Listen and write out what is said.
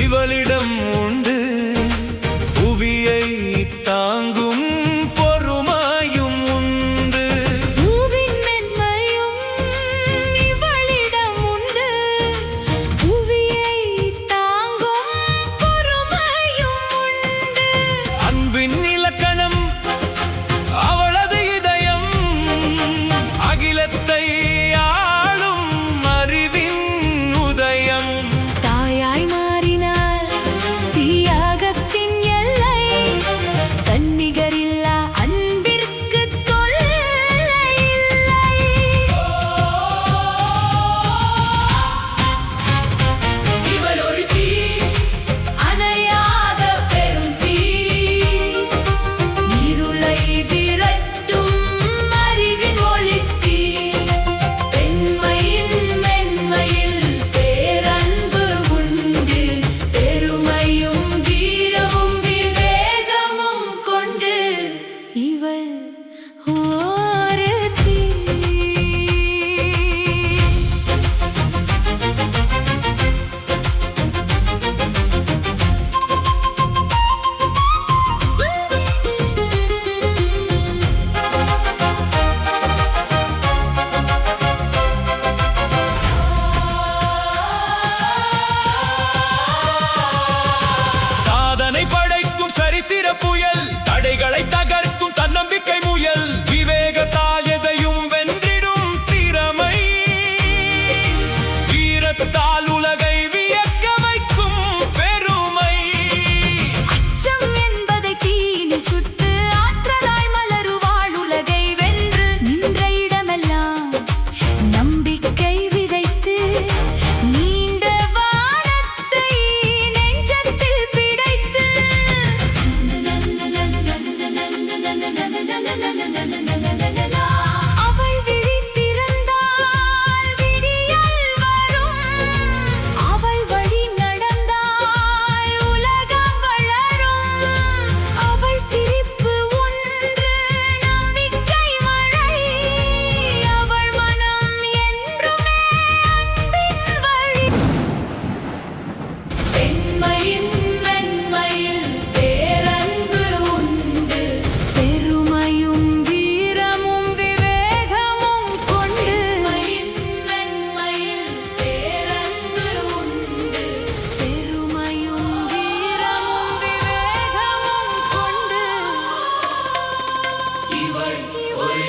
இவளிடம் உண்டு புவியை தாங்கும் பொறுமையும் உண்டு. பூவின் மென்மையும் இவளிடம் உண்டு புவியை தாங்கும் பொறுமையும் உண்டு. அன்பின் இலக்கணம் அவளது இதயம் அகிலத்தை ஆளும் அறிவின் உதயம். தாயாய் மாறினாள் தியாகத்தின் எல்லை தன்னிகரில்லா அன்பிற்கு தொல்லை இல்லை. இவள் ஒரு தீ அணையாத பெரும் தீ இருளை விரட்டும் அறிவின் ஒளித்தீ. பெண்மையின் மென்மையில் பேரன்பு உண்டு பெருமையும் வீரமும் விவேகமும் கொண்டு இவள் ஒருத்தி. சாதனை படைக்கும் சரித்திர புயல் தடைகளை தகர்க்கும் தன்னம்பிக்கை முயல். விவேகத்தால் எதையும் வென்றிடும் திறமை வீரத்தால் உலகை வியக்க வைக்கும் பெருமை. அச்சம் என்பதை தீயில் சுட்டு ஆற்றலாய் மலருவாள் உலகை வென்று நின்ற இடமெல்லாம் நம்பிக்கை விதைத்து நீண்ட வானத்தை நெஞ்சத்தில் பிடைத்து. அவள் விழித்திருந்தால் விடியல் வரும் அவள் வழி நடந்தால் உலகம் வளரும். அவள் சிரிப்பு ஒன்று நம்பிக்கை மழை அவள் மனம் என்றுமே அன்பின் வழி. பெண்மையின் மென்மையில் பேரன்பு உண்டு பெருமையும் வீரமும் விவேகமும் கொண்டு. மென்மையில் பேரன்பு உண்டு பெருமையும் வீரமும் விவேகமும் கொண்டு இவள் ஒரு